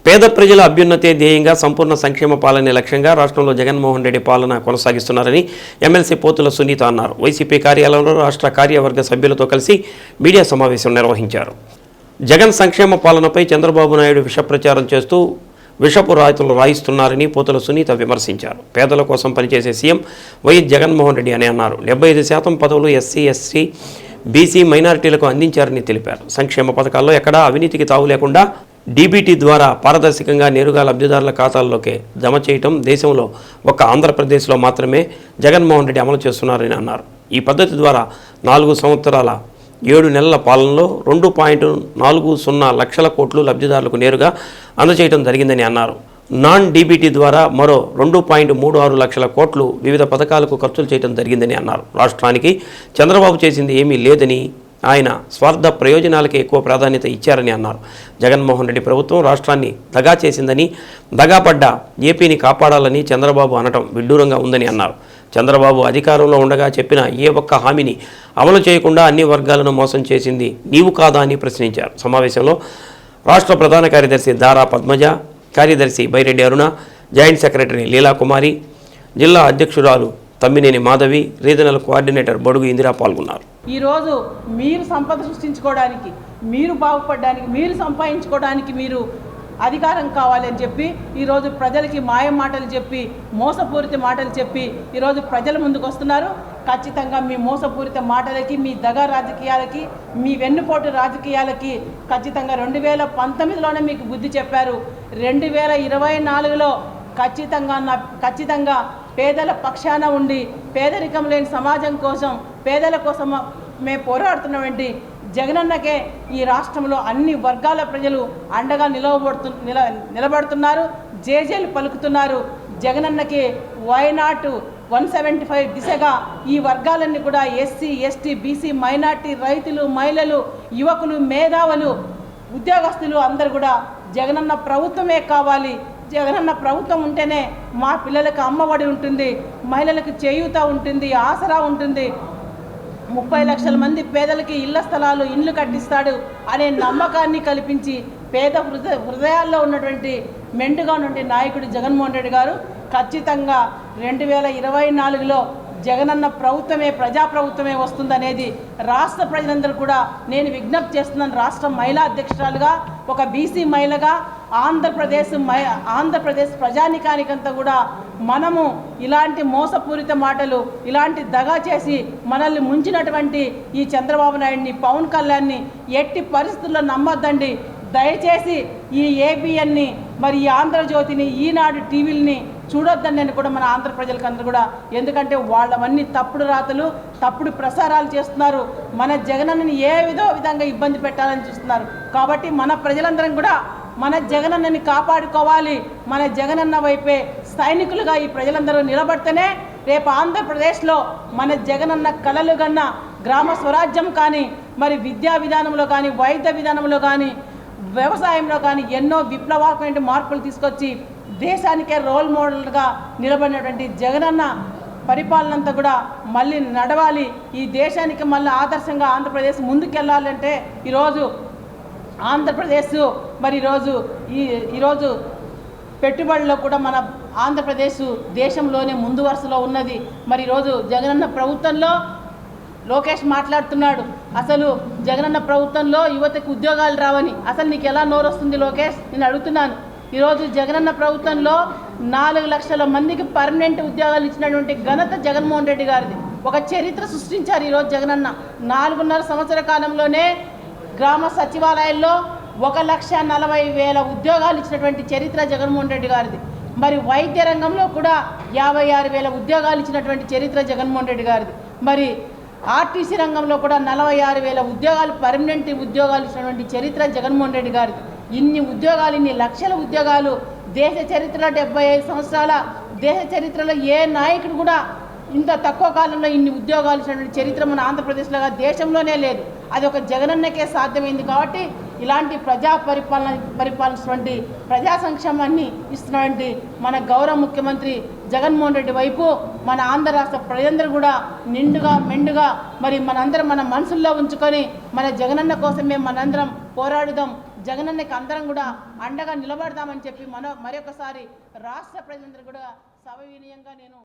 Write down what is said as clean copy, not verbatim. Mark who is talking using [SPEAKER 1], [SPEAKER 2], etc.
[SPEAKER 1] పేద ప్రజల అభ్యున్నతే ధ్యేయంగా సంపూర్ణ సంక్షేమ పాలనే లక్ష్యంగా రాష్ట్రంలో జగన్మోహన్ రెడ్డి పాలన కొనసాగిస్తున్నారని ఎమ్మెల్సీ పోతుల సునీత అన్నారు. వైసీపీ కార్యాలయంలో రాష్ట్ర కార్యవర్గ సభ్యులతో కలిసి మీడియా సమావేశం నిర్వహించారు. జగన్ సంక్షేమ పాలనపై చంద్రబాబు నాయుడు విష ప్రచారం చేస్తూ విషపు రాయితీలు రాయిస్తున్నారని పోతుల సునీత విమర్శించారు. పేదల కోసం పనిచేసే సీఎం వైఎస్ జగన్మోహన్ రెడ్డి అని అన్నారు. 75% పదవులు ఎస్సీ, ఎస్టీ, బీసీ, మైనారిటీలకు అందించారని తెలిపారు. సంక్షేమ పథకాల్లో ఎక్కడా అవినీతికి తావు లేకుండా డీబీటీ ద్వారా పారదర్శకంగా నేరుగా లబ్ధిదారుల ఖాతాల్లోకి జమ చేయటం దేశంలో ఒక్క ఆంధ్రప్రదేశ్లో మాత్రమే జగన్మోహన్ రెడ్డి అమలు చేస్తున్నారని అన్నారు. ఈ పద్ధతి ద్వారా 4 సంవత్సరాల 7 నెలల పాలనలో 2.40 లక్షల కోట్లు లబ్ధిదారులకు నేరుగా అందజేయడం జరిగిందని అన్నారు. నాన్ డీబీటీ ద్వారా మరో 2.36 లక్షల కోట్లు వివిధ పథకాలకు ఖర్చులు చేయడం జరిగిందని అన్నారు. రాష్ట్రానికి చంద్రబాబు చేసింది ఏమీ లేదని, ఆయన స్వార్థ ప్రయోజనాలకే ఎక్కువ ప్రాధాన్యత ఇచ్చారని అన్నారు. జగన్మోహన్ రెడ్డి ప్రభుత్వం రాష్ట్రాన్ని దగా చేసిందని, దగాపడ్డ ఏపీని కాపాడాలని చంద్రబాబు అనటం విడ్డూరంగా ఉందని అన్నారు. చంద్రబాబు అధికారంలో ఉండగా చెప్పిన ఏ ఒక్క హామీని అమలు చేయకుండా అన్ని వర్గాలను మోసం చేసింది నీవు కాదా అని ప్రశ్నించారు. సమావేశంలో రాష్ట్ర ప్రధాన కార్యదర్శి దారా పద్మజ, కార్యదర్శి బైరెడ్డి అరుణ, జాయింట్ సెక్రటరీ లీలాకుమారి, జిల్లా అధ్యక్షురాలు తమ్మినేని మాధవి, రీజనల్ కోఆర్డినేటర్ బడుగు ఇందిరా పాల్గొన్నారు.
[SPEAKER 2] ఈరోజు మీరు సంపద సృష్టించుకోవడానికి, మీరు బాగుపడడానికి, మీరు సంపాదించుకోవడానికి మీరు అధికారం కావాలని చెప్పి ఈరోజు ప్రజలకి మాయ మాటలు చెప్పి, మోసపూరిత మాటలు చెప్పి ఈరోజు ప్రజల ముందుకు వస్తున్నారు. ఖచ్చితంగా మీ మోసపూరిత మాటలకి, మీ దగా రాజకీయాలకి, మీ వెన్నుపోటు రాజకీయాలకి ఖచ్చితంగా 2019లోనే మీకు బుద్ధి చెప్పారు. 2024లో ఖచ్చితంగా పేదల పక్షాన ఉండి పేదరికం లేని సమాజం కోసం, పేదల కోసం మేము పోరాడుతున్నటువంటి జగనన్నకే ఈ రాష్ట్రంలో అన్ని వర్గాల ప్రజలు అండగా నిలబడుతున్నారు, జేజేలు పలుకుతున్నారు. జగనన్నకి వైనాట్ 175 దిశగా ఈ వర్గాలన్నీ కూడా ఎస్సీ, ఎస్టీ, బీసీ, మైనార్టీ, రైతులు, మహిళలు, యువకులు, మేధావులు, ఉద్యోగస్తులు అందరూ కూడా జగనన్న ప్రభుత్వమే కావాలి. జగనన్న ప్రభుత్వం ఉంటేనే మా పిల్లలకు అమ్మఒడి ఉంటుంది, మహిళలకు చేయూత ఉంటుంది, ఆసరా ఉంటుంది, 30 లక్షల మంది పేదలకి ఇళ్ల స్థలాలు, ఇండ్లు కట్టిస్తాడు అనే నమ్మకాన్ని కల్పించి పేద హృదయాల్లో ఉన్నటువంటి మెండుగా ఉన్నటువంటి నాయకుడు జగన్మోహన్ రెడ్డి గారు ఖచ్చితంగా 2024లో జగనన్న ప్రభుత్వమే, ప్రజాప్రభుత్వమే వస్తుందనేది రాష్ట్ర ప్రజలందరూ కూడా నేను విజ్ఞప్తి చేస్తున్నాను. రాష్ట్ర మహిళా అధ్యక్షురాలుగా, ఒక బీసీ మహిళగా ఆంధ్రప్రదేశ్ ప్రజానికానికంతా కూడా మనము ఇలాంటి మోసపూరిత మాటలు, ఇలాంటి దగా చేసి మనల్ని ముంచినటువంటి ఈ చంద్రబాబు నాయుడిని, పవన్ కళ్యాణ్ని ఎట్టి పరిస్థితుల్లో నమ్మొద్దండి. దయచేసి ఈ ఏబిఎన్ని, మరి ఈ ఆంధ్రజ్యోతిని, ఈనాడు టీవీలని చూడొద్దని నేను కూడా మన ఆంధ్ర ప్రజలకు అందరూ కూడా, ఎందుకంటే వాళ్ళవన్నీ తప్పుడు రాతలు, తప్పుడు ప్రసారాలు చేస్తున్నారు. మన జగనన్నని ఏ విధంగా ఇబ్బంది పెట్టాలని చూస్తున్నారు. కాబట్టి మన ప్రజలందరం కూడా మన జగనన్నని కాపాడుకోవాలి. మన జగనన్న వైపే సైనికులుగా ఈ ప్రజలందరూ నిలబడితేనే రేపు ఆంధ్రప్రదేశ్లో మన జగనన్న కలలు గన్న గ్రామ స్వరాజ్యం కానీ, మరి విద్యా విధానంలో కానీ, వైద్య విధానంలో కానీ, వ్యవసాయంలో కానీ ఎన్నో విప్లవాత్మక మార్పులు తీసుకొచ్చి దేశానికే రోల్ మోడల్గా నిలబడినటువంటి జగనన్న పరిపాలన అంతా కూడా మళ్ళీ నడవాలి. ఈ దేశానికి మళ్ళీ ఆదర్శంగా ఆంధ్రప్రదేశ్ ముందుకెళ్ళాలంటే ఈరోజు ఆంధ్రప్రదేశ్, మరి ఈరోజు పెట్టుబడుల్లో కూడా మన ఆంధ్రప్రదేశ్ దేశంలోనే ముందు వరుసలో ఉన్నది. మరి ఈరోజు జగనన్న ప్రభుత్వంలో లోకేష్ మాట్లాడుతున్నాడు, అసలు జగనన్న ప్రభుత్వంలో యువతకు ఉద్యోగాలు రావని. అసలు నీకు ఎలా నోరు వస్తుంది లోకేష్? నేను అడుగుతున్నాను. ఈరోజు జగనన్న ప్రభుత్వంలో 4 లక్షల మందికి పర్మనెంట్ ఉద్యోగాలు ఇచ్చినటువంటి ఘనత జగన్మోహన్ రెడ్డి గారిది. ఒక చరిత్ర సృష్టించారు ఈరోజు జగనన్న. 4.5 సంవత్సర కాలంలోనే గ్రామ సచివాలయాల్లో 1,40,000 ఉద్యోగాలు ఇచ్చినటువంటి చరిత్ర జగన్మోహన్ రెడ్డి గారిది. మరి వైద్య రంగంలో కూడా 56,000 ఉద్యోగాలు ఇచ్చినటువంటి చరిత్ర జగన్మోహన్ రెడ్డి గారిది. మరి ఆర్టీసీ రంగంలో కూడా 46,000 ఉద్యోగాలు, పర్మనెంట్ ఉద్యోగాలు ఇచ్చినటువంటి చరిత్ర జగన్మోహన్ రెడ్డి గారిది. ఇన్ని ఉద్యోగాలు, ఇన్ని లక్షల ఉద్యోగాలు దేశ చరిత్రలో 75 సంవత్సరాల దేశ చరిత్రలో ఏ నాయకుడు కూడా ఇంత తక్కువ కాలంలో ఇన్ని ఉద్యోగాలు ఇచ్చినటువంటి చరిత్ర మన ఆంధ్రప్రదేశ్లో దేశంలోనే లేదు. అది ఒక జగనన్నకే సాధ్యమైంది. కాబట్టి ఇలాంటి పరిపాలనటువంటి ప్రజా సంక్షేమాన్ని ఇస్తున్నటువంటి మన గౌరవ ముఖ్యమంత్రి జగన్మోహన్ రెడ్డి వైపు మన ఆంధ్ర రాష్ట్ర ప్రజలందరూ కూడా నిండుగా మెండుగా మరి మనందరం మన మనసుల్లో ఉంచుకొని మన జగనన్న కోసమే మనందరం పోరాడుదాం. జగనన్నకి అందరం కూడా అండగా నిలబడదామని చెప్పి మరొకసారి రాష్ట్ర ప్రజలందరూ కూడా సవినీయంగా నేను